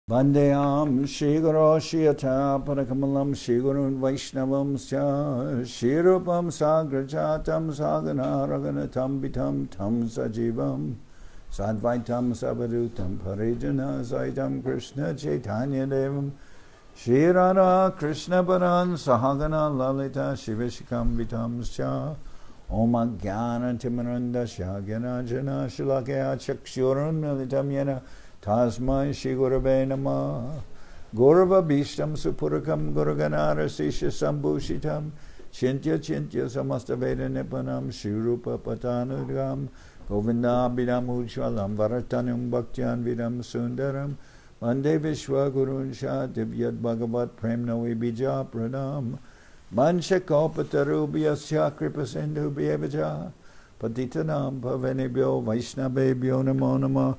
Vandeyam Shri Guru Shiyata Parakamalam Shri Gurun Vaishnavam Shri Rupam Sagrajatam Sagana Raganatam Vitam Tam Sajivam Sadvaitam Savadutam Parijana Zaitam Krishna Chaitanya Devam Shri Radha Krishna Paran Sahagana Lalita Shivishikam Vitam Scha Om Ajnana Timaranda Shagyana Jana Shilakaya Chakshurun Nalitam Yena Tasmai Shri Gurave Namah Gaurava Bhishtam Supurakam Guruganara Sisha Sambhushitam Chintya Chintya Samasta Veda Nipanam Shri Rupa Patanudgam Govinda Bidam Ujwalam Varatanum Bhaktyan Vidam Sundaram Vande Vishwa Gurun Shah Divyad Bhagavat Premnavi Bija Pranam Mansha Kalpatarubhyasya Kripasindhu Bhyevaja Patitanam Pavanebhyo Vaishnavebhyo Namo Namah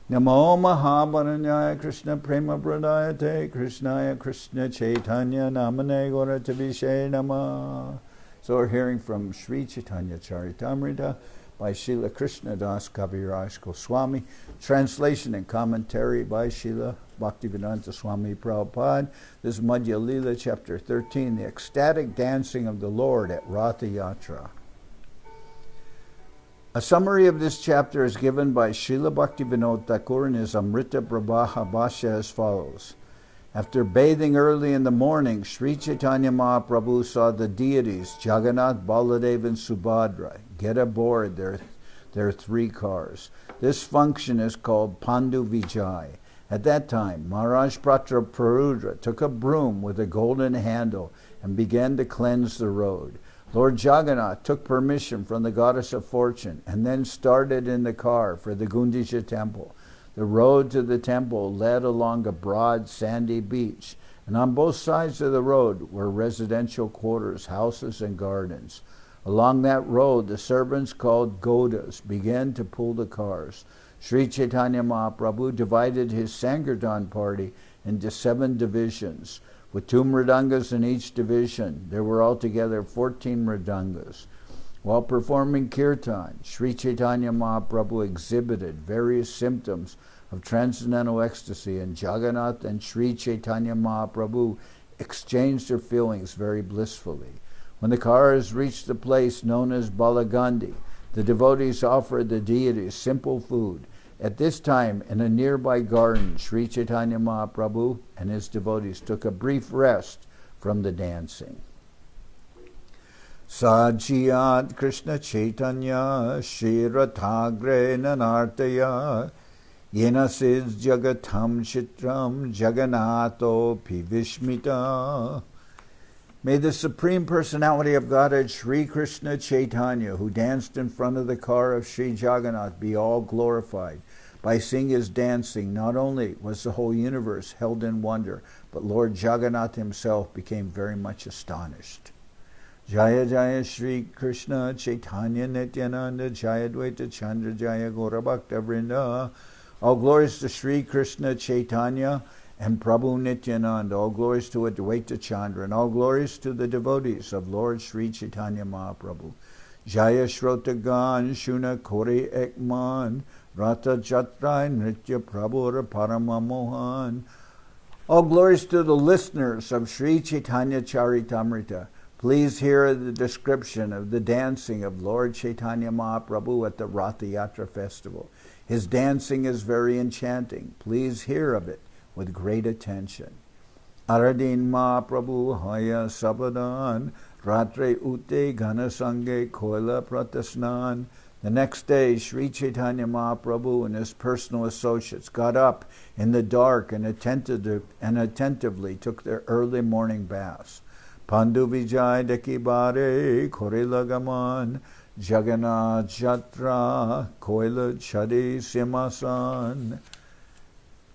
Namo Mahabaranyaya Krishna Prema Pradayate Krishnaya Krishna Chaitanya Namane Gauratavishe Namah. So we're hearing from Sri Chaitanya Charitamrita by Srila Krishna Das Kaviraj Goswami, translation and commentary by Srila Bhaktivedanta Swami Prabhupada. This is Madhya-lila, chapter 13, the ecstatic dancing of the Lord at Ratha-yatra. A summary of this chapter is given by Srila Bhaktivinoda Thakur in his Amrita Prabha Bhashya as follows. After bathing early in the morning, Sri Chaitanya Mahaprabhu saw the deities Jagannath, Baladev, and Subhadra get aboard their three cars. This function is called Pandu Vijay. At that time, Maharaj Pratra Parudra took a broom with a golden handle and began to cleanse the road. Lord Jagannath took permission from the goddess of fortune and then started in the car for the Gundicha temple. The road to the temple led along a broad sandy beach, and on both sides of the road were residential quarters, houses, and gardens. Along that road, the servants called Godas began to pull the cars. Sri Chaitanya Mahaprabhu divided his Sankirtan party into 7 divisions. With 2 mridangas in each division, there were altogether 14 mridangas. While performing kirtan, Sri Chaitanya Mahaprabhu exhibited various symptoms of transcendental ecstasy, and Jagannath and Sri Chaitanya Mahaprabhu exchanged their feelings very blissfully. When the cars reached the place known as Balagandi, the devotees offered the deities simple food. At this time, in a nearby garden, Sri Chaitanya Mahaprabhu and his devotees took a brief rest from the dancing. Sajiyat Krishna Chaitanya Shiratagre Nanartaya Yenasiz Jagatam Chitram Jagannatho Pivishmita. May the Supreme Personality of Godhead, Sri Krishna Chaitanya, who danced in front of the car of Sri Jagannath, be all glorified. By seeing his dancing, not only was the whole universe held in wonder, but Lord Jagannath himself became very much astonished. Jaya Jaya Sri Krishna Chaitanya Nityananda Jaya Dvaita Chandra Jaya Gaurabhakta Vrinda. All glories to Sri Krishna Chaitanya and Prabhu Nityananda. All glories to Advaita Chandra, and all glories to the devotees of Lord Sri Chaitanya Mahaprabhu. Jaya Shrotagan Shuna Kore Ekman Ratha-yatra Nritya Prabhura Paramamohan. All glories to the listeners of Sri Chaitanya Charitamrita. Please hear the description of the dancing of Lord Chaitanya Mahaprabhu at the Ratha-yatra festival. His dancing is very enchanting. Please hear of it with great attention. Aradin Mahaprabhu Haya Sabadan Ratre Ute Ghanasange Koila Pratasnan. The next day, Sri Chaitanya Mahaprabhu and his personal associates got up in the dark and attentively took their early morning baths. Pandu Vijay Dekibare Korila Gaman Jagannath Jatra Koila Chadi Simasan.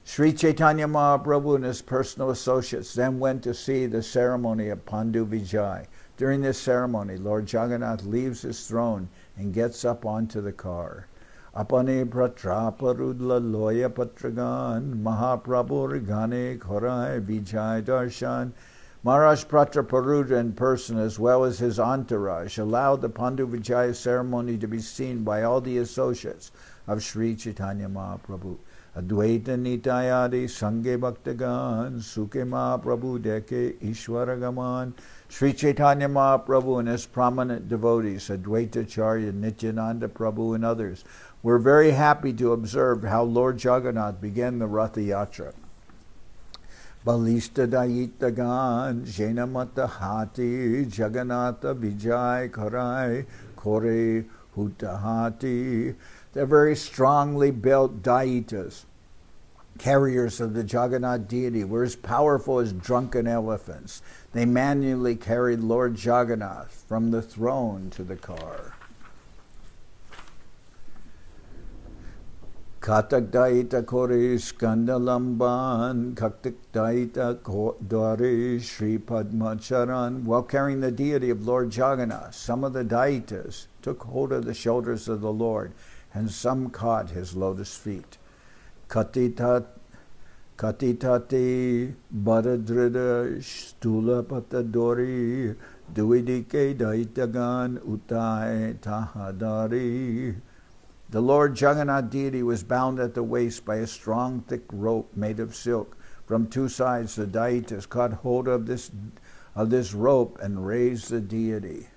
Sri Chaitanya Mahaprabhu and his personal associates then went to see the ceremony of Pandu Vijay. During this ceremony, Lord Jagannath leaves his throne and gets up onto the car. Apane pratraparudla loya patragan Mahaprabhu rigane korai Vijay darshan. Maharaj Prataparudra in person, as well as his entourage, allowed the Pandu Vijaya ceremony to be seen by all the associates of Sri Chaitanya Mahaprabhu. Advaita Nitayadi Sange Bhaktagan Sukhe Mahaprabhu Deke Ishwaragaman. Sri Chaitanya Mahaprabhu and his prominent devotees, Advaita Acharya, Nityananda Prabhu and others, were very happy to observe how Lord Jagannath began the Ratha-yatra. Balista Daitagan Jainamata Hati Jagannatha Vijay Karai Kore Hutahati. They're very strongly built daitas, carriers of the Jagannath deity, were as powerful as drunken elephants. They manually carried Lord Jagannath from the throne to the car. Katak daita kore skandalamban, kaktak daita dware Sripad macharan. While carrying the deity of Lord Jagannath, some of the daitas took hold of the shoulders of the Lord, and some caught his lotus feet. Katitate Baradrida Stula Patadori Duidike Daitagan Utai Tahadari. The Lord Jagannath deity was bound at the waist by a strong, thick rope made of silk. From two sides, the daitas caught hold of this rope and raised the deity.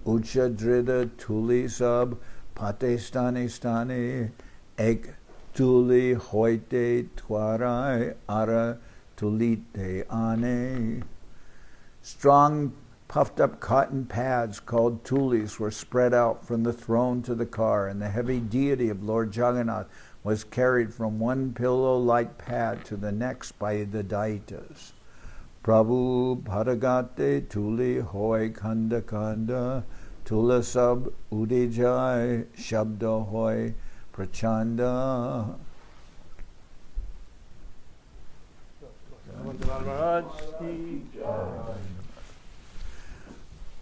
Uchadrida Tuli Sab Pate Stani Ek Tuli Hoite Twarai Ara Tulite Ane. Strong, puffed up cotton pads called tulis were spread out from the throne to the car, and the heavy deity of Lord Jagannath was carried from one pillow-like pad to the next by the daitas. Prabhu Bharagate Tuli Hoy Kanda Kanda Tula Sab Udijai Shabda Hoy Prachanda.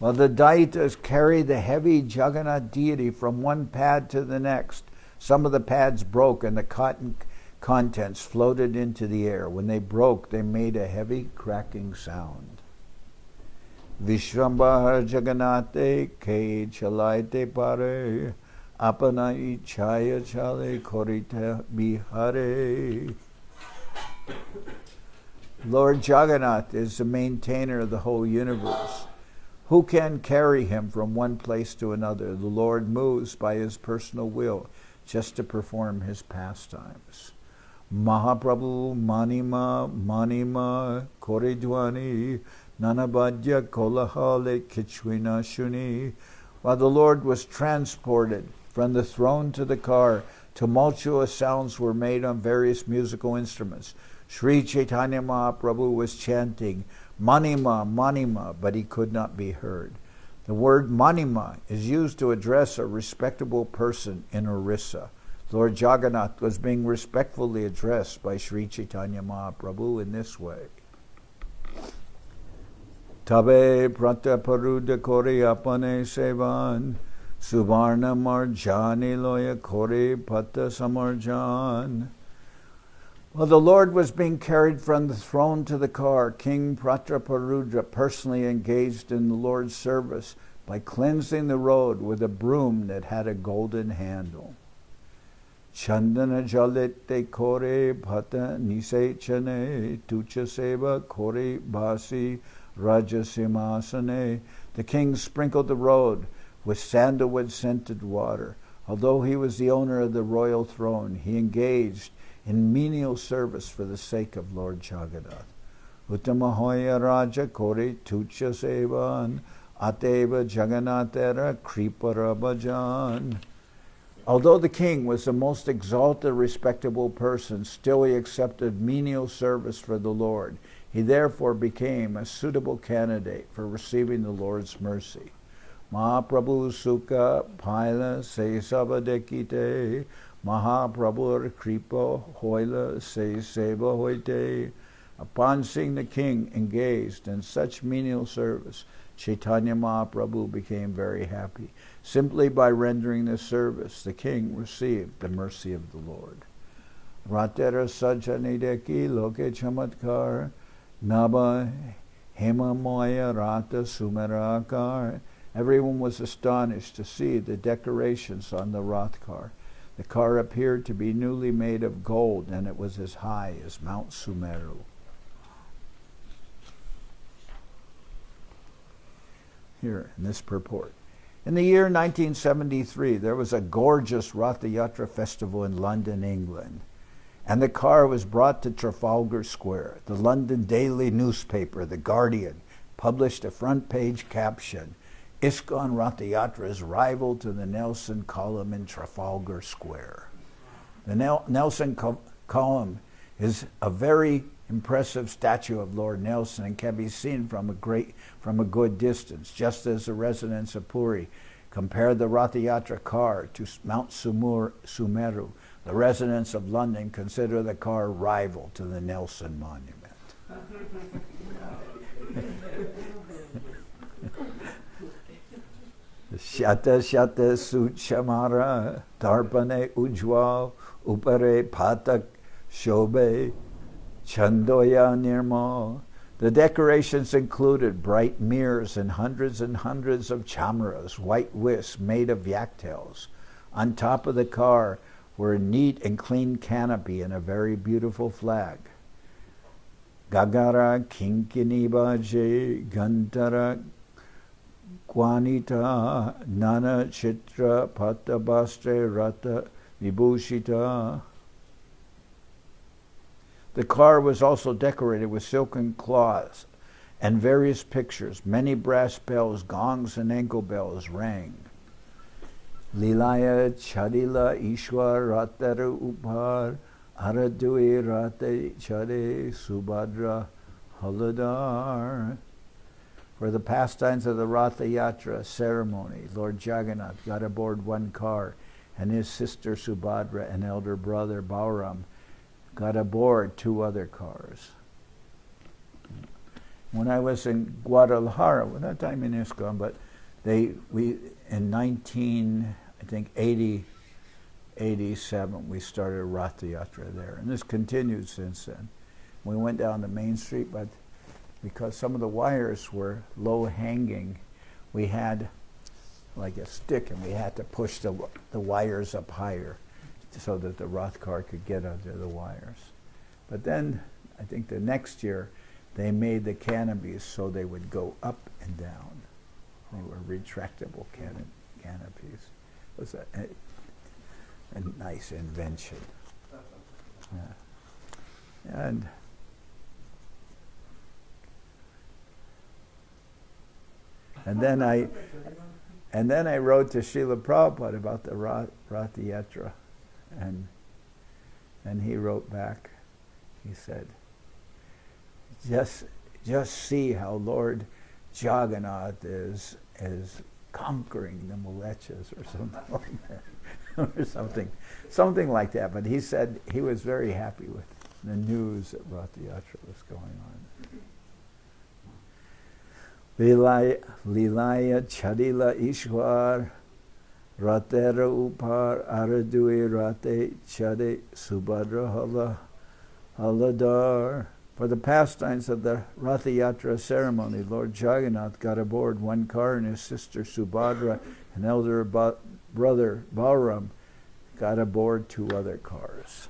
Well, the daitas carry the heavy Jagannath deity from one pad to the next. Some of the pads broke and the cotton contents floated into the air. When they broke, they made a heavy cracking sound. Vishrambhar Jagannathe ke chalaite pare apana ichaya chale korita bihare. Lord Jagannath is the maintainer of the whole universe. Who can carry him from one place to another? The Lord moves by his personal will just to perform his pastimes. Mahaprabhu Manima Koridwani Nanabadya Kolahale Kichwina Shuni. While the Lord was transported from the throne to the car, tumultuous sounds were made on various musical instruments. Sri Chaitanya Mahaprabhu was chanting, Manima, Manima, but he could not be heard. The word Manima is used to address a respectable person in Orissa. Lord Jagannath was being respectfully addressed by Sri Chaitanya Mahaprabhu in this way. Tabe prataparuda kore apane sevan, suvarna marjani loya kore pata samarjan. Well, the Lord was being carried from the throne to the car. King Pratraparudra personally engaged in the Lord's service by cleansing the road with a broom that had a golden handle. Chandana jalete kore bhata nisechane tucha seva kore basi rajasimasane. The king sprinkled the road with sandalwood-scented water. Although he was the owner of the royal throne, he engaged in menial service for the sake of Lord Jagannath. Uttamahoya Raja Kore Tucha Sevan Ateva Jagannathera Kripara Bhajan. Although the king was the most exalted, respectable person, still he accepted menial service for the Lord. He therefore became a suitable candidate for receiving the Lord's mercy. Mahaprabhu Sukha Paila Se Sabadekite Mahaprabhu Kripa Hoila Se Seva Hoite. Upon seeing the king engaged in such menial service, Chaitanya Mahaprabhu became very happy. Simply by rendering this service, the king received the mercy of the Lord. Ratera Sajanideki Loke Chamatkar Naba Hema Moya Rata Sumerakar. Everyone was astonished to see the decorations on the Rath car. The car appeared to be newly made of gold, and it was as high as Mount Sumeru. Here, in this purport. In the year 1973, there was a gorgeous Ratha-yatra festival in London, England, and the car was brought to Trafalgar Square. The London daily newspaper, The Guardian, published a front-page caption, "ISKCON Ratha-yatra's rival to the Nelson column in Trafalgar Square." The Nelson column is a very impressive statue of Lord Nelson and can be seen from a good distance, just as the residents of Puri compared the Ratha-yatra car to Mount Sumeru. The residents of London consider the car rival to the Nelson Monument. Shata shata suchamara tarpane ujwal upare patak shobe chandoya nirmal. The decorations included bright mirrors and hundreds of chamaras, white wisps made of yaktails. On top of the car were a neat and clean canopy and a very beautiful flag. Gagara kinkinibaje gantara Kwanita Nana Chitra Patabastre Rata Vibhushita. The car was also decorated with silken cloths and various pictures. Many brass bells, gongs, and ankle bells rang. Lilaya Chadila Ishwar Ratara Upar Aradui Rate Chade Subhadra Haladar. For the pastimes of the Ratha-yatra ceremony, Lord Jagannath got aboard one car, and his sister Subhadra and elder brother Balaram got aboard two other cars. When I was in Guadalajara, well, that time in ISKCON, but in 1987, we started a Ratha-yatra there, and this continued since then. We went down the main street, but because some of the wires were low-hanging, we had like a stick, and we had to push the wires up higher so that the Rath car could get under the wires. But then, I think the next year, they made the canopies so they would go up and down. They were retractable canopies. It was a nice invention. Yeah. And then I wrote to Srila Prabhupada about the Ratha-yatra, and he wrote back. He said, "Just see how Lord Jagannath is conquering the Mlechas," or something like that, or something like that. But he said he was very happy with the news that Ratha-yatra was going on. Lilaya Chadila Ishwar Ratera Upar Aradui Rate Chade Subhadra Haladar. For the pastimes of the Ratha-yatra ceremony, Lord Jagannath got aboard one car, and his sister Subhadra and elder brother Balaram got aboard two other cars.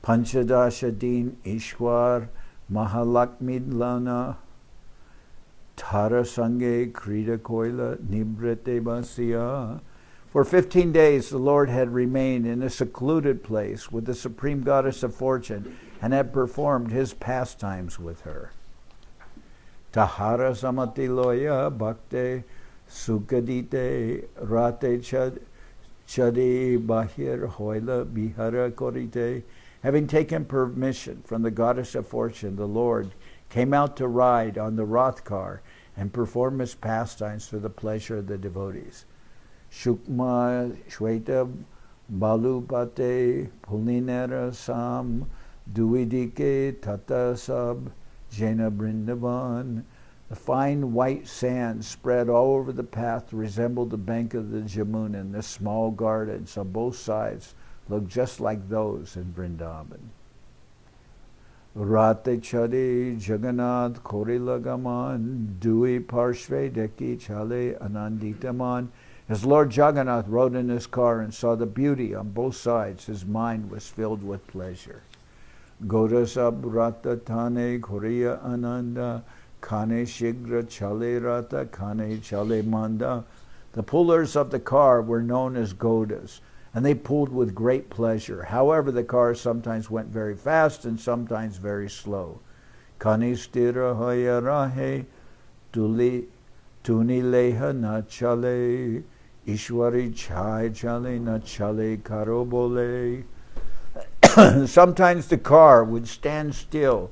Panchadasha Din Ishwar Mahalakmidlana Tara Sange Krida Koila Nibrete Basya. For 15 days the Lord had remained in a secluded place with the Supreme Goddess of Fortune and had performed his pastimes with her. Tahara Samati Loya Bhakte Sukadite Rate Chadi Bahir Hoila Bihara Korite. Having taken permission from the Goddess of Fortune, the Lord came out to ride on the Rath car and perform his pastimes for the pleasure of the devotees. Shukma Shweta Balupate Pulinera Sam Duidike Tata Sab Jena Brindavan. The fine white sand spread all over the path resembled the bank of the Jamuna, and the small gardens on both sides looked just like those in Vrindavan. Rate Chade Jagannath Korilagaman Dui Parshve Deki Chale Ananditaman As Lord Jagannath rode in his car and saw the beauty on both sides, his mind was filled with pleasure. Godasab Rata Tane Korea Ananda Kane Shigra Chale Rata Kane Chale Manda. The pullers of the car were known as Godas, and they pulled with great pleasure. However, the car sometimes went very fast and sometimes very slow. Kane Stira Hoya Rahe Tuni Leha Na Chale Ishwari Chai Chale Na Chale Karobole. Sometimes the car would stand still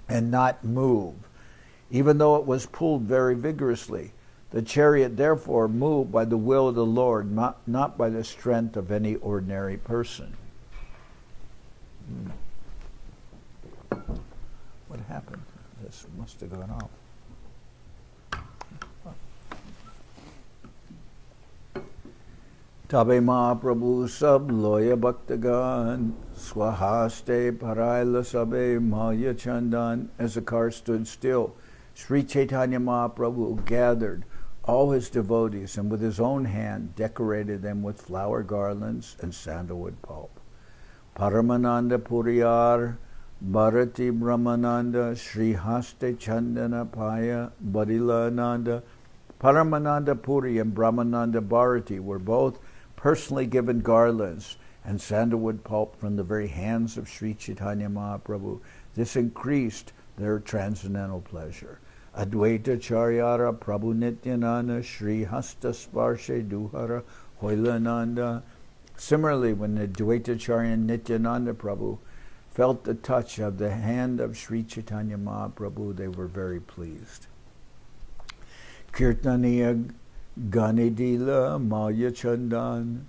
and not move, even though it was pulled very vigorously. The chariot therefore moved by the will of the Lord, not by the strength of any ordinary person. What happened? This must have gone off. Tabe Mahaprabhu sab loya bhaktagan swahaste paraila sabe maya chandan. As the car stood still, Sri Chaitanya Mahaprabhu gathered all his devotees and with his own hand decorated them with flower garlands and sandalwood pulp. Paramananda Puriyar Bharati Brahmananda Sri Haste Chandana Paya Badilananda. Paramananda Puri and Brahmananda Bharati were both personally given garlands and sandalwood pulp from the very hands of Sri Chaitanya Mahaprabhu. This increased their transcendental pleasure. Advaita Charyara Prabhu Nityananda Sri Hasta Sparshe Duhara Hoilananda. Similarly, when the Advaitacharya Nityananda Prabhu felt the touch of the hand of Sri Chaitanya Mahaprabhu, they were very pleased. Kirtaniya Ganidila Maya Chandan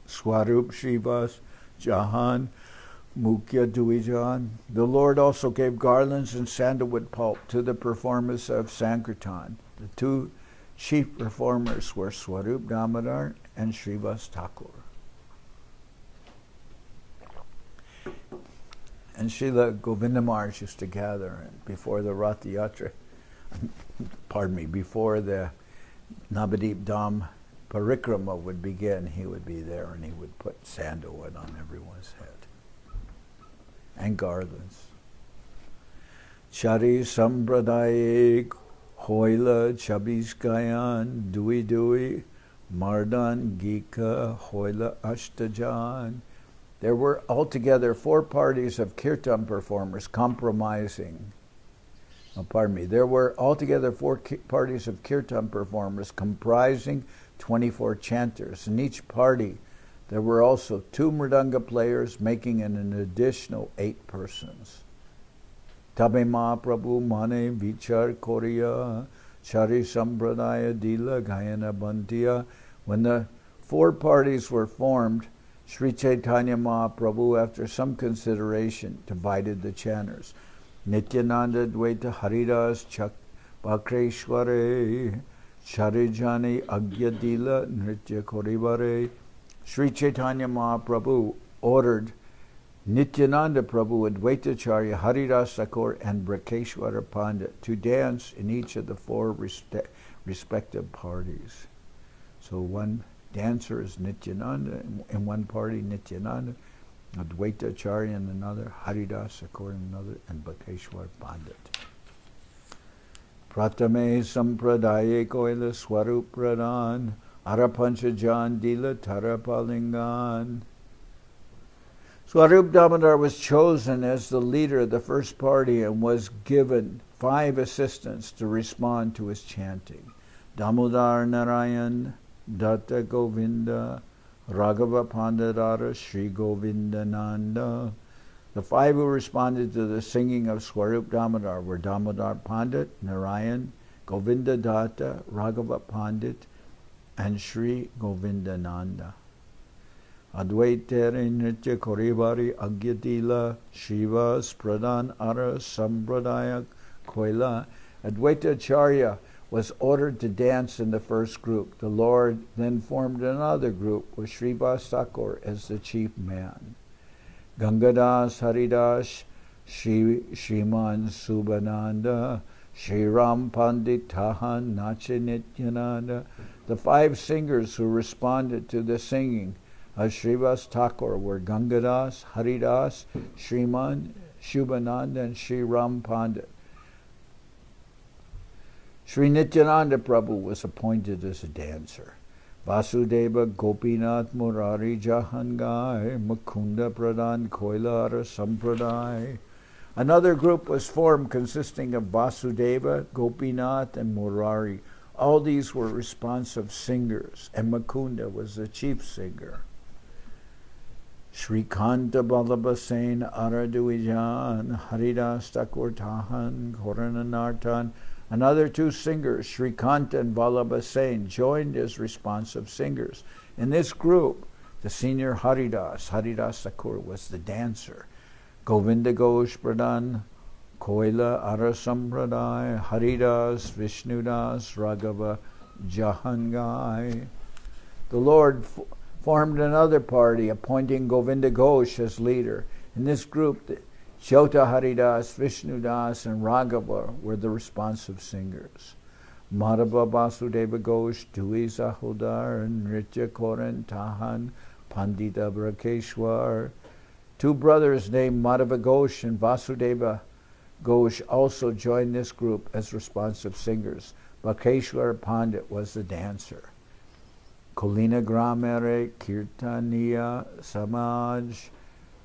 Swarup Srivas Jahan Mukhya Duijan. The Lord also gave garlands and sandalwood pulp to the performers of Sankirtan. The two chief performers were Swarup Damodar and Srivas Thakur. And Srila Govinda Maharaj used to gather, and before the Ratha-yatra, before the Navadip Dham Parikrama would begin, he would be there and he would put sandalwood on everyone's head. And garlands. Chari Sampradaye Hoila Chabiskayan Dui Dui Mardan Gika Hoila Ashtajan. There were altogether 4 parties of kirtan performers comprising. There were altogether 4 parties of kirtan performers comprising 24 chanters. In each party, there were also 2 mridanga players, making an additional 8 persons. Tabe Mahaprabhu Mane Vichar Korea Chari Sampradaya Dila Gayana Bantiya. When the 4 parties were formed, Sri Chaitanya Mahaprabhu, after some consideration, divided the chanters. Nityananda Dvaita Haridas Chak Bakreshware Charijani Agyadila Nritya Korivare. Sri Chaitanya Mahaprabhu ordered Nityananda Prabhu, Advaitacharya, Haridas Thakur, and Brakeshwara Pandit to dance in each of the 4 respective parties. So one dancer is Nityananda, in one party Nityananda, Advaitacharya in another, Haridas Thakur in another, and Brakeshwara Pandit. Pratame Sampradaye Koila Swarup Pradhan Arapanchajan Dila Tarapalingan. Swarup Damodar was chosen as the leader of the first party and was given 5 assistants to respond to his chanting. Damodar Narayan, Datta Govinda, Raghava Pandadara, Sri Govinda Nanda. The 5 who responded to the singing of Swarup Damodar were Damodar Pandit, Narayan, Govinda Datta, Raghava Pandit, and Sri Govinda Nanda. Advaitere Nritya Korivari Agyadila Shiva Pradhan Ara Sampradaya Koila. Advaitacharya was ordered to dance in the first group. The Lord then formed another group with Srivas Thakur as the chief man. Gangadas Haridas Shriman Subhananda Shri Ram Pandit Tahan Nache Nityananda The 5 singers who responded to the singing of Srivas Thakur were Gangadas, Haridas, Sriman, Shubhananda, and Sri Ram Pandit. Sri Nityananda Prabhu was appointed as a dancer. Vasudeva, Gopinath, Murari, Jahangai, Mukunda Pradhan, Koilara, Sampradai. Another group was formed consisting of Vasudeva, Gopinath, and Murari. All these were responsive singers, and Mukunda was the chief singer. Shrikanta Balabasen, Araduijan, Haridas Thakur Tahan, Korananartan. Another 2 singers, Shrikanta and Balabasen, joined as responsive singers. In this group, the senior Haridas Thakur was the dancer. Govinda Ghosh Pradhan, Koila Arasampradaya, Haridas, Vishnudas, Raghava, Jahangai. The Lord formed another party, appointing Govinda Ghosh as leader. In this group, Jyota Haridas, Vishnudas, and Raghava were the responsive singers. Madhava Vasudeva Ghosh, Dui Zahodar, Nritya Koran Tahan, Pandita Brakeshwar. 2 brothers named Madhava Ghosh and Vasudeva Ghosh also joined this group as responsive singers. Brakeshwar Pandit was the dancer. Kolina Gramere, Kirtaniya, Samaj,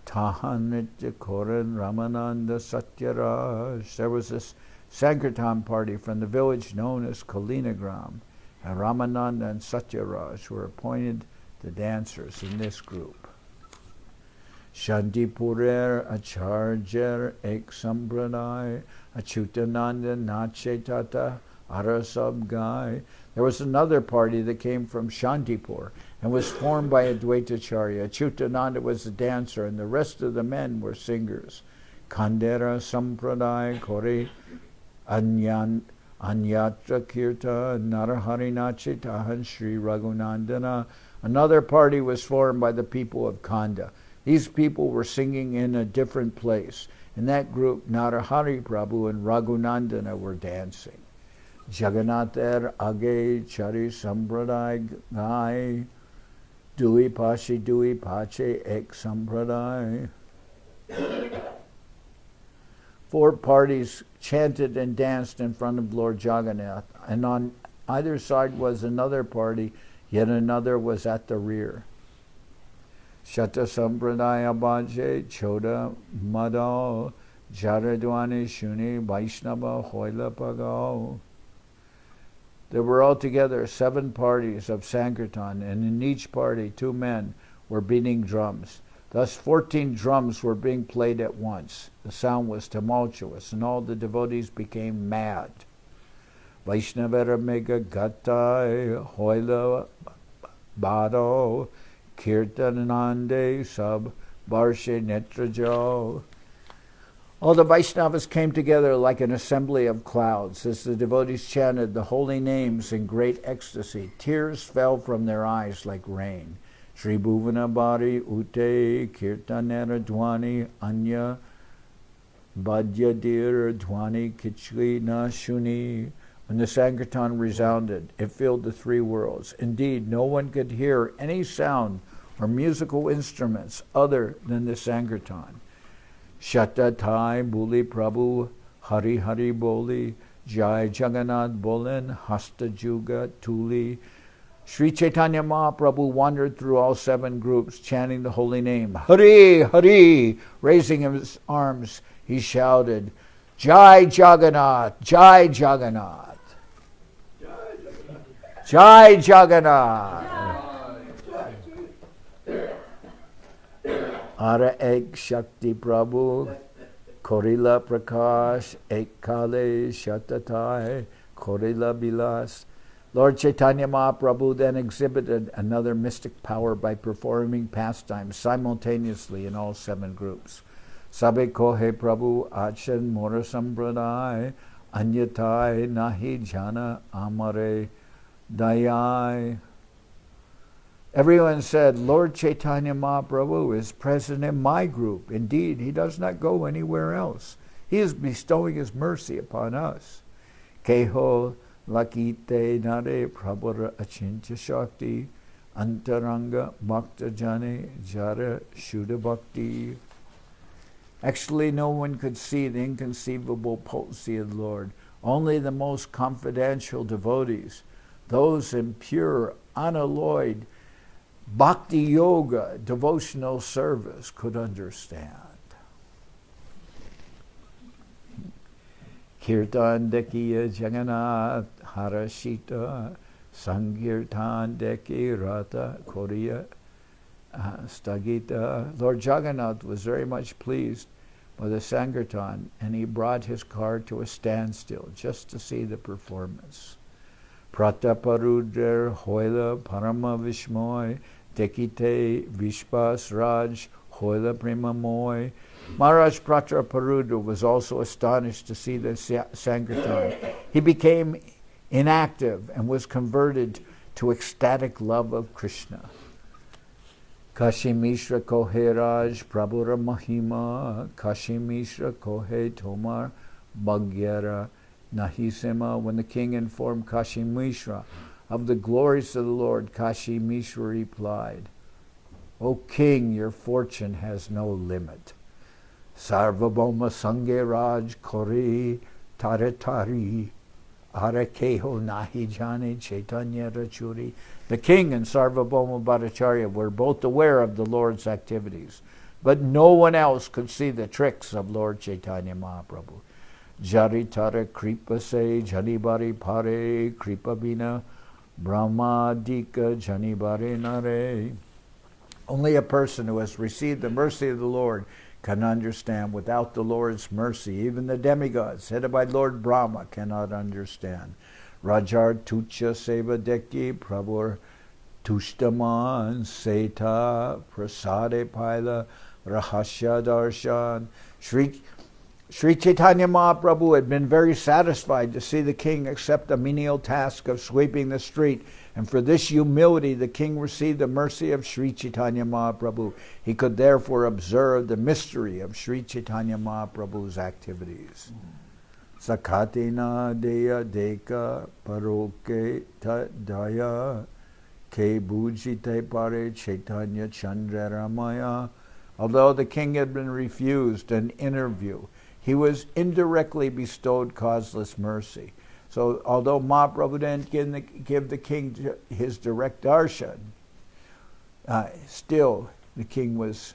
Tahanitya Koran, Ramananda, Satyaraj. There was this Sankirtan party from the village known as Kalinagram, and Ramananda and Satyaraj were appointed the dancers in this group. Shantipurer, Acharjer, Ek Sampradaya, Achutananda, Nachetata, Arasabgai. There was another party that came from Shantipur and was formed by Advaitacharya. Achutananda was the dancer, and the rest of the men were singers. Kandera Sampradaya, Kori, Anyatra Kirta, Narahari Nachitahan, Sri Raghunandana. Another party was formed by the people of Kanda. These people were singing in a different place. In that group, Narahari Prabhu and Raghunandana were dancing. Jagannath Age Chari Sampradaya Gai, Dui Pache Ek Sampradaya. 4 parties chanted and danced in front of Lord Jagannath, and on either side was another party, yet another was at the rear. Shata Sampradaya Bhaje, Choda Madal, Jaradwani Shuni, Vaishnava Hoila Pagal. There were altogether 7 parties of Sankirtan, and in each party 2 men were beating drums. Thus 14 drums were being played at once. The sound was tumultuous, and all the devotees became mad. Vaishnavara Mega Gatai, Hoila Bado, Kirtanande Sab, Barshe Netrajo. All the Vaishnavas came together like an assembly of clouds. As the devotees chanted the holy names in great ecstasy, tears fell from their eyes like rain. Sri Bhuvana Bari Ute Kirtanera Dwani Anya Badyadir Dwani Kichli Nashuni. When the Sankirtan resounded, it filled the 3 worlds. Indeed, no one could hear any sound or musical instruments other than the Sankirtan. Shatatai Buli Prabhu Hari Hari Boli Jai Jagannath Bolin Hasta Juga Tuli. Sri Chaitanya Mahaprabhu wandered through all 7 groups, chanting the holy name, Hari Hari. Raising his arms, he shouted, Jai Jagannath, Jai Jagannath, Jai Jagannath. Ara Ek Shakti Prabhu, Korila Prakash, Ek Kale Shatatai, Korila Bilas. Lord Chaitanya Mahaprabhu then exhibited another mystic power by performing pastimes simultaneously in all 7 groups. Sabe Kohe Prabhu Achan Mora Sampradaya, Anyatai Nahi Jana Amare Dayai. Everyone said, Lord Chaitanya Mahaprabhu is present in my group. Indeed, he does not go anywhere else. He is bestowing his mercy upon us. Keho Lakite nare prabhara achintya shakti antaranga bhakta jane jara shuddha bhakti. Actually, no one could see the inconceivable potency of the Lord. Only the most confidential devotees, those in pure, unalloyed Bhakti Yoga, devotional service, could understand. Kirtan Dekiya Jagannath Harashita Sankirtan Deki Ratha Koriya Stagita. Lord Jagannath was very much pleased with the Sankirtan, and he brought his car to a standstill just to see the performance. Prataparudra Hoila Parama Vishmoy Dekite Vishpas Raj Hoila Premamoy. Maharaj Prataparudra was also astonished to see the Sankirtan. He became inactive and was converted to ecstatic love of Krishna. Kashi Mishra Kohe Raj Prabhura Mahima Kashi Mishra Kohe Tomar Bhagyara Nahisema. When the king informed Kashi Mishra of the glories of the Lord, Kashi Mishra replied, "O king, your fortune has no limit. Sarvabhauma Sange Raj Kori Taratari Arakeho Nahi Jane Chaitanya Rachuri." The king and Sarvabhauma Bhattacharya were both aware of the Lord's activities, but no one else could see the tricks of Lord Chaitanya Mahaprabhu. Jari Tara Kripa Se Janibari Pare Kripa Bina Brahmadika Janibare Nare. Only a person who has received the mercy of the Lord can understand. Without the Lord's mercy, even the demigods, headed by Lord Brahma, cannot understand. Rajar Tucha Seva Deki Prabhur Tushtaman Seta Prasade Paila Rahasya Darshan. Sri Chaitanya Mahaprabhu had been very satisfied to see the king accept the menial task of sweeping the street, and for this humility the king received the mercy of Sri Chaitanya Mahaprabhu. He could therefore observe the mystery of Sri Chaitanya Mahaprabhu's activities. Sakatina Deya Deka Paroke Daya Ke Bujite Pare Chaitanya Chandraramaya. Although the king had been refused an interview, he was indirectly bestowed causeless mercy. So although Mahaprabhu didn't give the king his direct darshan, still the king was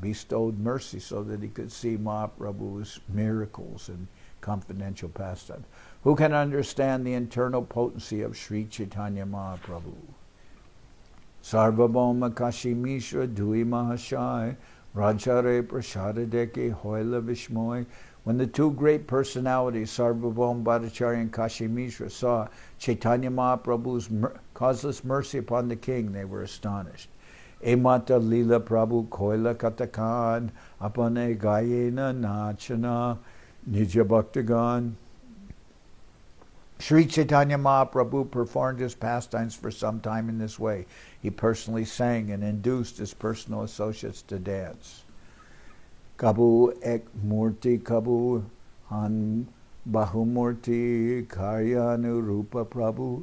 bestowed mercy so that he could see Mahaprabhu's miracles and confidential pastimes. Who can understand the internal potency of Sri Chaitanya Mahaprabhu? Sarvabhauma Kashi Mishra Dui Mahashai Rajare Prasadadeke Hoila Vishmoy. When the two great personalities, Sarvabhauma Bhattacharya and Kashi Mishra, saw Chaitanya Mahaprabhu's causeless mercy upon the king, they were astonished. Emata Lila Prabhu Koila Katakan Apane Gayena Nachana Nija Bhaktagan. Sri Chaitanya Mahaprabhu performed his pastimes for some time in this way. He personally sang and induced his personal associates to dance. Kabu ek murti kabu han bahumurti karyanu rupa prabhu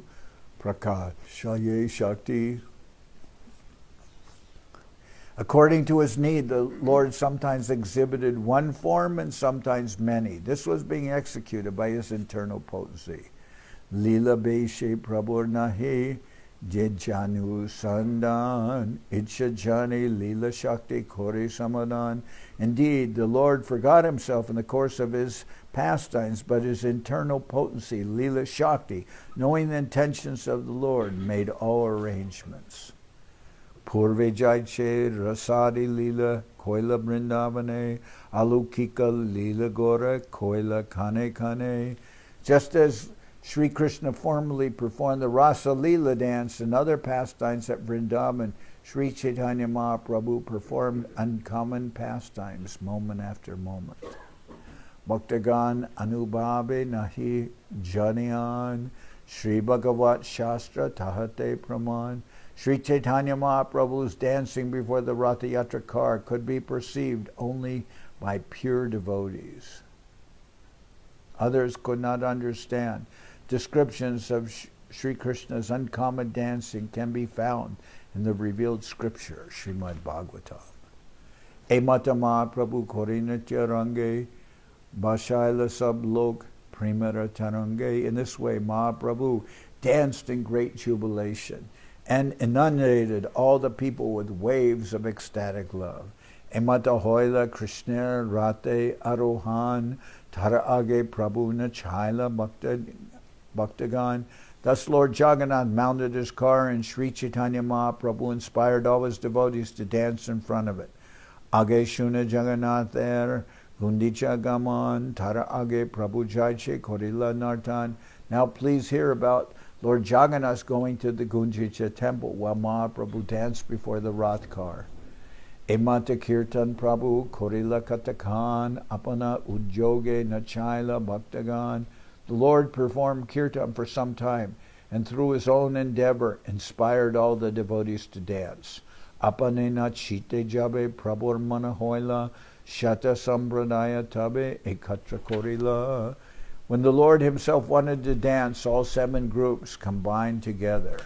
prakashaye shakti. According to his need, the Lord sometimes exhibited one form and sometimes many. This was being executed by his internal potency. Lila Beshe Prabhu Nahi Jejanu Sandan Itchajani Lila Shakti Kori Samadan. Indeed, the Lord forgot himself in the course of his pastimes, but his internal potency, Lila Shakti, knowing the intentions of the Lord, made all arrangements. Purve Jaiche Rasadi Lila Koila Brindavane Alukika Lila Gora Koila Kane Kane. Just as Sri Krishna formerly performed the Rasa Lila dance and other pastimes at Vrindavan, Sri Chaitanya Mahaprabhu performed uncommon pastimes moment after moment. Bhaktagan Anubhabe Nahi Janiyan Sri Bhagavat Shastra Tahate Praman. Sri Chaitanya Mahaprabhu's dancing before the Ratha-yatra car could be perceived only by pure devotees. Others could not understand. descriptions of Sri Krishna's uncommon dancing can be found in the revealed scripture, Srimad Bhagavatam. Emata Mahaprabhu Korinatya Range, Bashaila Sablok, Primara Tarange. In this way, Mahaprabhu danced in great jubilation and inundated all the people with waves of ecstatic love. Emata Hoila Krishna Rate Arohan Tara Age Prabhu Nachaila Bhaktagan. Thus Lord Jagannath mounted his car, and Sri Chaitanya Mahaprabhu inspired all his devotees to dance in front of it. Age Shuna Jagannath er Gundicha Gaman Tara Age Prabhu Jaiche Korila Nartan. Now please hear about Lord Jagannath going to the Gundicha temple while Mahaprabhu danced before the Rath car. Emata Kirtan Prabhu Korila Katakan Apana Ujoge Nachaila Bhaktagan. The Lord performed kirtan for some time, and through his own endeavor inspired all the devotees to dance. Apanena Chite Jabe Prabhur Manahoila Shata Sambradaya Tabe Ekatra Korila. When the Lord himself wanted to dance, all 7 groups combined together.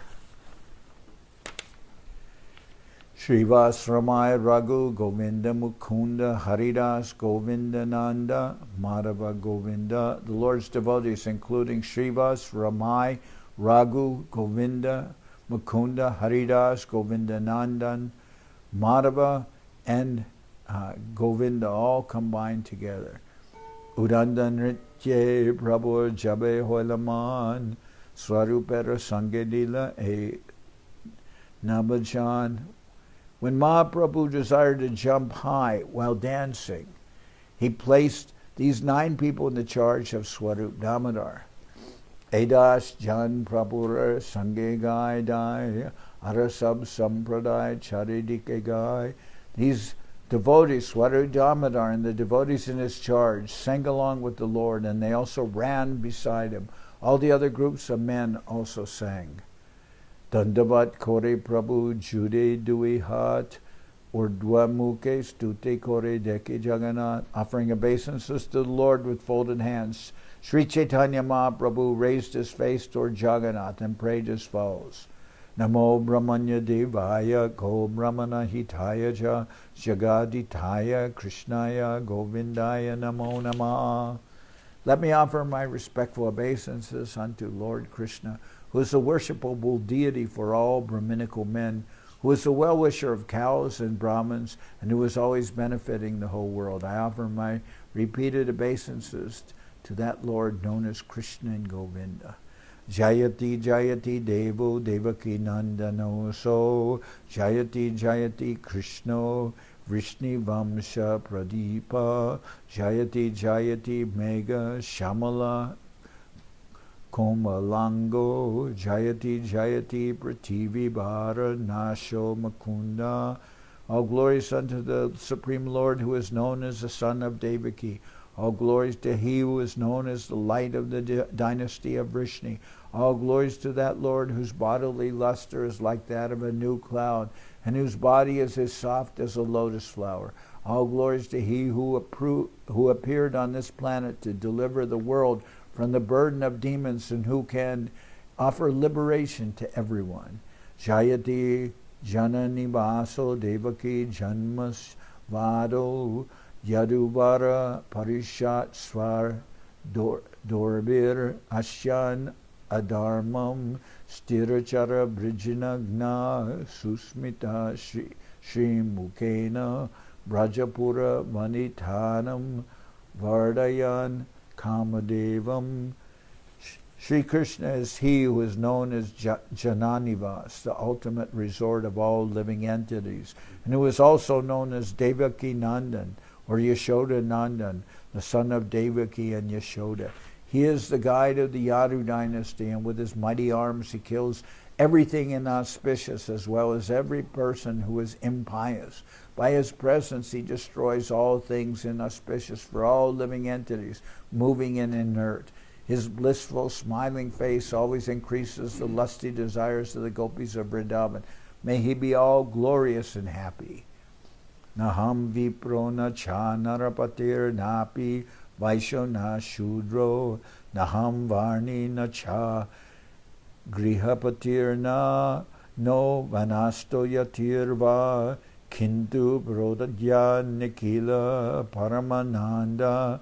Srivas Ramai Raghu Govinda Mukunda Haridas Govinda Nanda Madhava Govinda. The Lord's devotees, including Srivas Ramai Raghu Govinda Mukunda Haridas Govinda Nandan Madhava and Govinda, all combined together. Udandan Ritye Prabhu Jabe Hoilaman Swarupera Sangedila E Nabajan. When Mahaprabhu desired to jump high while dancing, he placed these 9 people in the charge of Swarup Damodar. Edas Jan Prabhura Sange Gai Dai Arasab Sampradai Charidike Gai. These devotees, Swarup Damodar and the devotees in his charge, sang along with the Lord, and they also ran beside him. All the other groups of men also sang. Dandavat Kore Prabhu Jude Dui Hat Urdhva Mukhe Stute Kore Deke Jagannath. Offering obeisances to the Lord with folded hands, Sri Chaitanya Mahaprabhu raised his face toward Jagannath and prayed as follows. Namo Brahmanya Devaya Go Brahmana Hitaya Ja Jagaditaya Krishnaya Govindaya Namo Namah. Let me offer my respectful obeisances unto Lord Krishna, who is the worshipable deity for all Brahminical men, who is the well-wisher of cows and Brahmins, and who is always benefiting the whole world. I offer my repeated obeisances to that Lord known as Krishna and Govinda. Jayati Jayati Devo Devaki Nandano So Jayati Jayati Krishna Vrishni Vamsha Pradipa Jayati Jayati Mega Shamala Komalango Jayati Jayati Prativi Bhara Nasho Makunda. All glories unto the Supreme Lord, who is known as the son of Devaki. All glories to he who is known as the light of the dynasty of Vrishni. All glories to that Lord whose bodily luster is like that of a new cloud, and whose body is as soft as a lotus flower. All glories to he who appeared on this planet to deliver the world from the burden of demons, and who can offer liberation to everyone. Jayati Janani Vaso Devaki Janmas Vado Yaduvara Parishat Swar Dorbir Ashyan Adharmam Stirachara Brijinagna Susmita Shri Mukena Brajapura Vanithanam Vardayan Kamadevam. Sri Krishna is he who is known as Jananivas, the ultimate resort of all living entities, and who is also known as Devaki Nandan, or Yashoda Nandan, the son of Devaki and Yashoda. He is the guide of the Yadu dynasty, and with his mighty arms he kills everything inauspicious as well as every person who is impious. By his presence he destroys all things inauspicious for all living entities, moving and inert. His blissful, smiling face always increases the lusty desires of the gopis of Vrindavan. May he be all glorious and happy. Naham viprona cha narapatir napi Vaishyo na shudro, naham varni na cha, grihapatir na no vanasto yatirva, kintu prodadya nikila paramananda,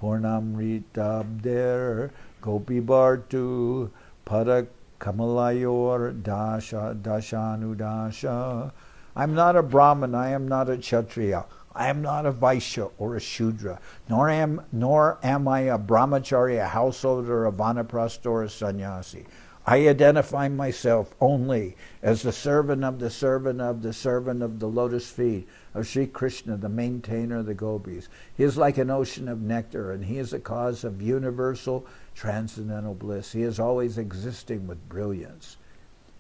purnamritabder gopi bartu, pada kamalayor dashanudasha. I'm not a Brahmin, I am not a Kshatriya, I am not a Vaishya or a Shudra, nor am I a Brahmachari, a householder, a Vanaprastha, or a sannyasi. I identify myself only as the servant of the servant of the servant of the lotus feet of Sri Krishna, the maintainer of the gopis. He is like an ocean of nectar, and he is the cause of universal transcendental bliss. He is always existing with brilliance.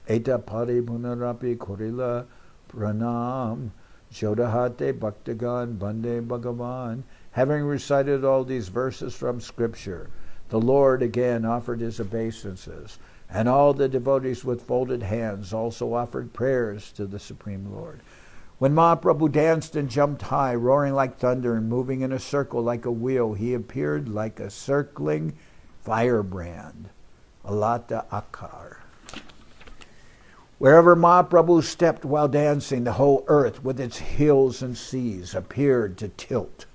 Eta paripunarapi korila pranam jodahate bhaktagan bande bhagavan. Having recited all these verses from Scripture, the Lord again offered his obeisances, and all the devotees with folded hands also offered prayers to the Supreme Lord. When Mahaprabhu danced and jumped high, roaring like thunder and moving in a circle like a wheel, he appeared like a circling firebrand, alata akar. Wherever Mahaprabhu stepped while dancing, the whole earth with its hills and seas appeared to tilt.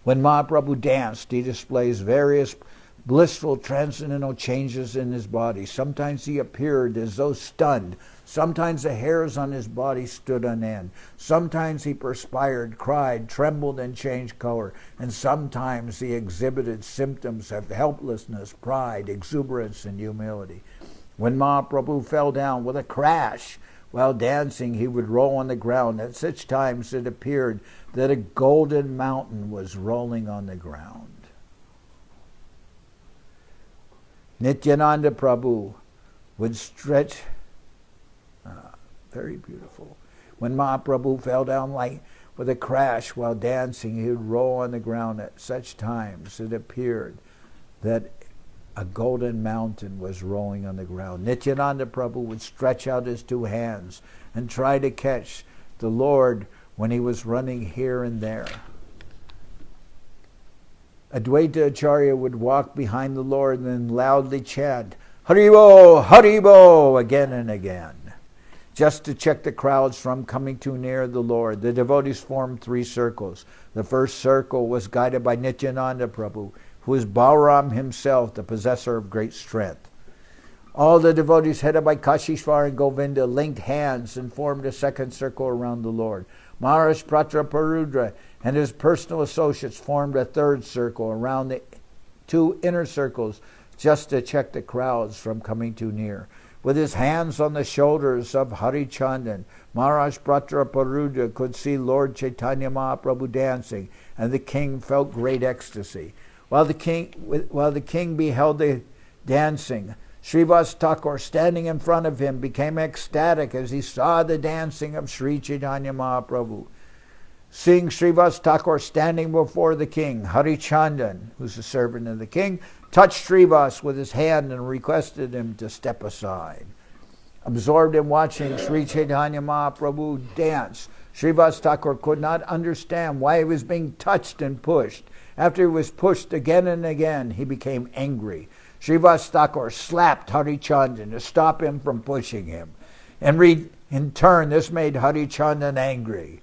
When Mahaprabhu danced, he displays various blissful transcendental changes in his body. Sometimes he appeared as though stunned. Sometimes the hairs on his body stood on end. Sometimes he perspired, cried, trembled, and changed color. And sometimes he exhibited symptoms of helplessness, pride, exuberance, and humility. When Mahaprabhu fell down with a crash while dancing, he would roll on the ground. At such times it appeared that a golden mountain was rolling on the ground. Nityananda Prabhu would stretch, very beautiful. When Mahaprabhu fell down with a crash while dancing, he would roll on the ground. At such times it appeared that a golden mountain was rolling on the ground. Nityananda Prabhu would stretch out his two hands and try to catch the Lord when he was running here and there. Advaita Acharya would walk behind the Lord and then loudly chant, Haribo, Haribo, again and again, just to check the crowds from coming too near the Lord. The devotees formed three circles. The first circle was guided by Nityananda Prabhu, who is Balaram himself, the possessor of great strength. All the devotees headed by Kashishvar and Govinda linked hands and formed a second circle around the Lord. Maharaj Pratraparudra and his personal associates formed a third circle around the two inner circles just to check the crowds from coming too near. With his hands on the shoulders of Hari Chandan, Maharaj Pratraparudra could see Lord Chaitanya Mahaprabhu dancing, and the king felt great ecstasy. While the king beheld the dancing, Srivas Thakur, standing in front of him, became ecstatic as he saw the dancing of Sri Chaitanya Mahaprabhu. Seeing Srivas Thakur standing before the king, Hari Chandan, who's the servant of the king, touched Srivas with his hand and requested him to step aside. Absorbed in watching Sri Chaitanya Mahaprabhu dance, Srivas Thakur could not understand why he was being touched and pushed. After he was pushed again and again, he became angry. Srivas Thakur slapped Hari Chandan to stop him from pushing him. And in turn, this made Hari Chandan angry.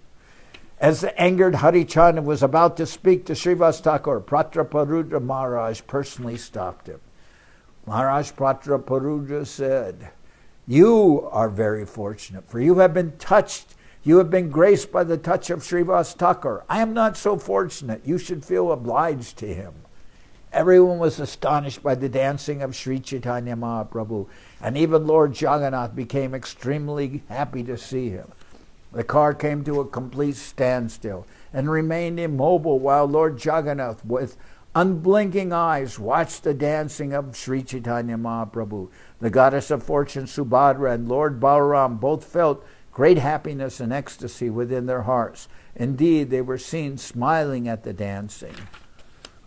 As the angered Hari Chandan was about to speak to Srivas Thakur, Pratraparudra Maharaj personally stopped him. Maharaj Pratraparudra said, "You are very fortunate, for you have been touched. You have been graced by the touch of Srivas Thakur. I am not so fortunate. You should feel obliged to him." Everyone was astonished by the dancing of Sri Chaitanya Mahaprabhu, and even Lord Jagannath became extremely happy to see him. The car came to a complete standstill and remained immobile while Lord Jagannath, with unblinking eyes, watched the dancing of Sri Chaitanya Mahaprabhu. The goddess of fortune Subhadra and Lord Balaram both felt great happiness and ecstasy within their hearts. Indeed, they were seen smiling at the dancing.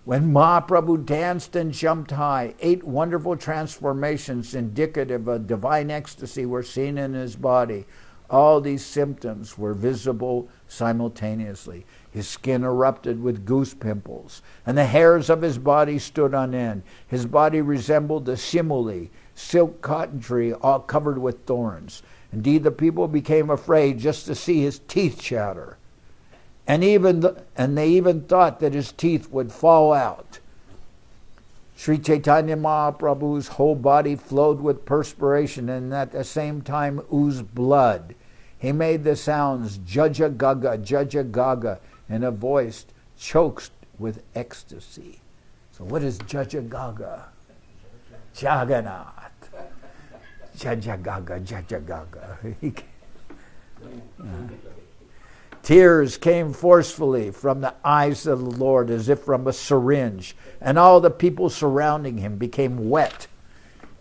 When Mahaprabhu danced and jumped high, 8 wonderful transformations indicative of divine ecstasy were seen in his body. All these symptoms were visible simultaneously. His skin erupted with goose pimples, and the hairs of his body stood on end. His body resembled a simile, silk cotton tree all covered with thorns. Indeed, the people became afraid just to see his teeth chatter. And they even thought that his teeth would fall out. Sri Chaitanya Mahaprabhu's whole body flowed with perspiration and at the same time oozed blood. He made the sounds Jaja Gaga in a voice choked with ecstasy. So what is Jaja Gaga? Jagannath. Jaja Gaga. Tears came forcefully from the eyes of the Lord as if from a syringe, and all the people surrounding him became wet.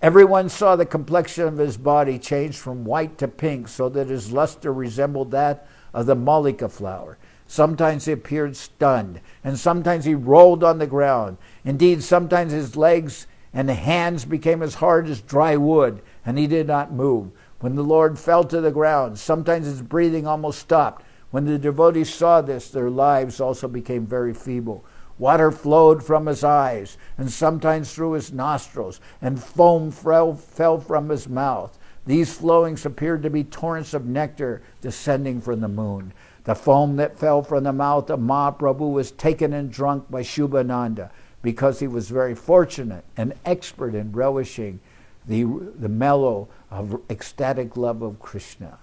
Everyone saw the complexion of his body change from white to pink so that his luster resembled that of the malika flower. Sometimes he appeared stunned, and sometimes he rolled on the ground. Indeed, sometimes his legs and hands became as hard as dry wood, and he did not move. When the Lord fell to the ground, sometimes his breathing almost stopped. When the devotees saw this, their lives also became very feeble. Water flowed from his eyes, and sometimes through his nostrils, and foam fell from his mouth. These flowings appeared to be torrents of nectar descending from the moon. The foam that fell from the mouth of Mahaprabhu was taken and drunk by Shubhananda, because he was very fortunate and expert in relishing the mellow of ecstatic love of Krishna.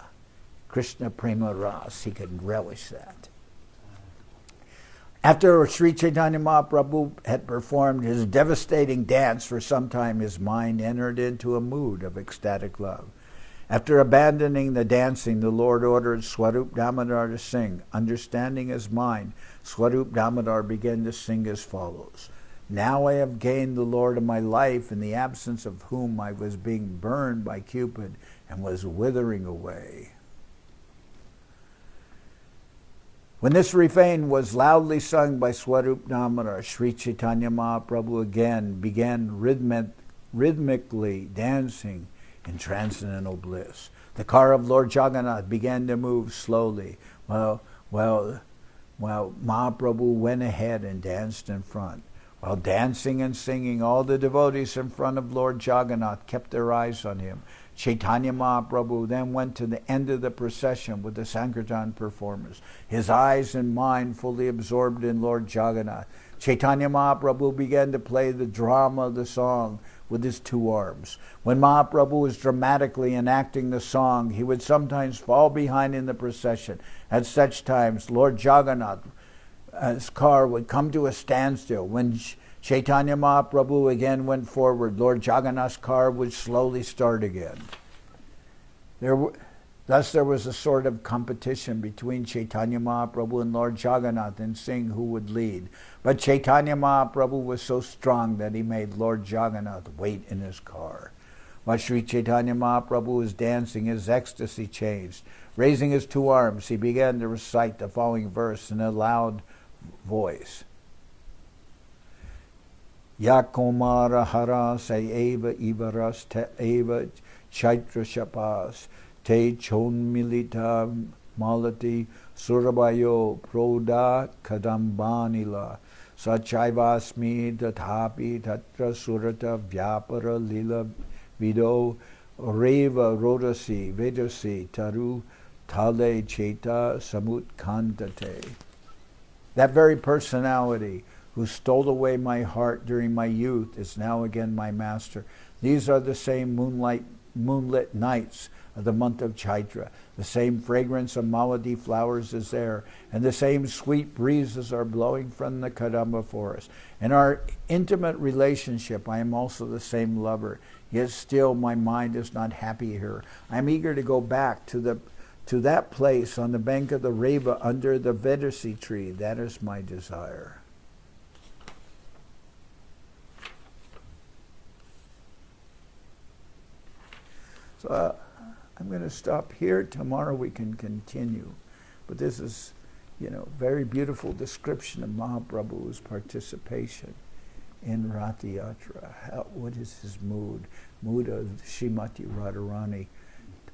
Krishna Prema Ras, he could relish that. After Sri Chaitanya Mahaprabhu had performed his devastating dance for some time, his mind entered into a mood of ecstatic love. After abandoning the dancing, the Lord ordered Swarup Damodar to sing. Understanding his mind, Swarup Damodar began to sing as follows. Now I have gained the Lord of my life, in the absence of whom I was being burned by Cupid and was withering away. When this refrain was loudly sung by Swarup Damodar, Sri Chaitanya Mahaprabhu again began rhythmically dancing in transcendental bliss. The car of Lord Jagannath began to move slowly, while Mahaprabhu went ahead and danced in front. While dancing and singing, all the devotees in front of Lord Jagannath kept their eyes on him. Chaitanya Mahaprabhu then went to the end of the procession with the Sankirtan performers, his eyes and mind fully absorbed in Lord Jagannath. Chaitanya Mahaprabhu began to play the drama of the song with his two arms. When Mahaprabhu was dramatically enacting the song, he would sometimes fall behind in the procession. At such times, Lord Jagannath's car would come to a standstill. When Chaitanya Mahaprabhu again went forward, Lord Jagannath's car would slowly start again. Thus there was a sort of competition between Chaitanya Mahaprabhu and Lord Jagannath in seeing who would lead. But Chaitanya Mahaprabhu was so strong that he made Lord Jagannath wait in his car. While Sri Chaitanya Mahaprabhu was dancing, his ecstasy changed. Raising his two arms, he began to recite the following verse in a loud voice. Yakomara hara sayeva ivaras te eva chaitra shapas te chonmilita malati surabayo proda kadambanila sachaivasmi tatapi tatra surata vyapara lila vido reva rodasi vedasi taru tale cheta samutkantate. That very personality who stole away my heart during my youth is now again my master. These are the same moonlit nights of the month of Chaitra. The same fragrance of maladi flowers is there, and the same sweet breezes are blowing from the Kadamba forest. In our intimate relationship, I am also the same lover, yet still my mind is not happy here. I am eager to go back to that place on the bank of the Reva under the Vedasi tree. That is my desire. So I'm going to stop here. Tomorrow we can continue. But this is, very beautiful description of Mahaprabhu's participation in Ratha-yatra. What is his mood? Mood of Srimati Radharani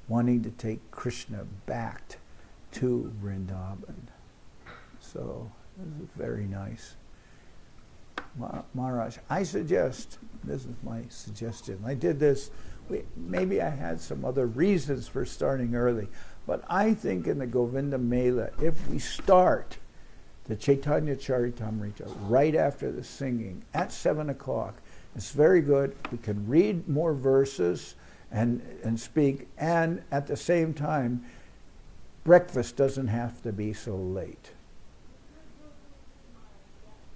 wanting to take Krishna back to Vrindavan. So this is very nice. Maharaj, I suggest, this is my suggestion, I did this, maybe I had some other reasons for starting early, but I think in the Govinda Mela, if we start the Chaitanya Charitamrita right after the singing at 7 o'clock, it's very good. We can read more verses and speak, and at the same time, breakfast doesn't have to be so late.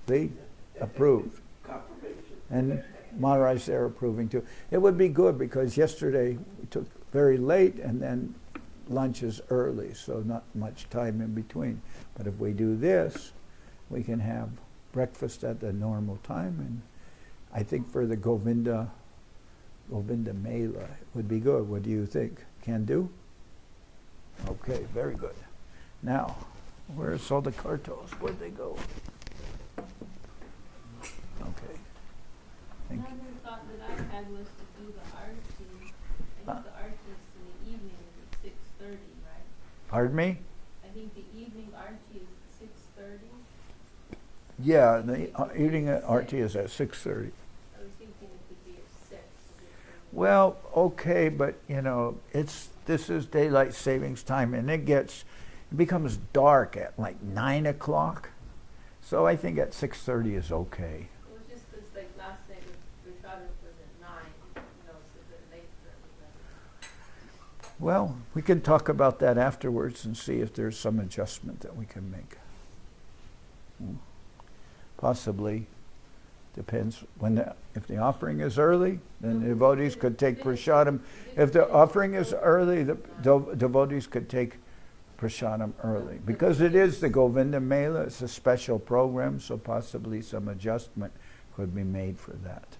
See? Approved. And Maharaj there approving too. It would be good because yesterday we took very late and then lunch is early, so not much time in between. But if we do this, we can have breakfast at the normal time, and I think for the Govinda Mela it would be good. What do you think? Can do? Okay, very good. Now, where's all the cartos? Where'd they go? Okay. Thank you. Another thought that I had was to do the arti. I think the arti is in the evening is at 6:30, right? Pardon me? I think the evening arti is at 6:30. Yeah, the evening arti is at 6:30. I was thinking it could be at 6. Well, okay, but this is daylight savings time, and it becomes dark at like 9 o'clock. So I think at 6:30 is okay. It was just because like last night we thought it was at 9, it's a bit late for everybody. Well, we can talk about that afterwards and see if there's some adjustment that we can make. Possibly. Depends if the offering is early, then the devotees could take prasadam. If the offering is early, the devotees could take prasadam early. Because it is the Govinda Mela, it's a special program, so possibly some adjustment could be made for that.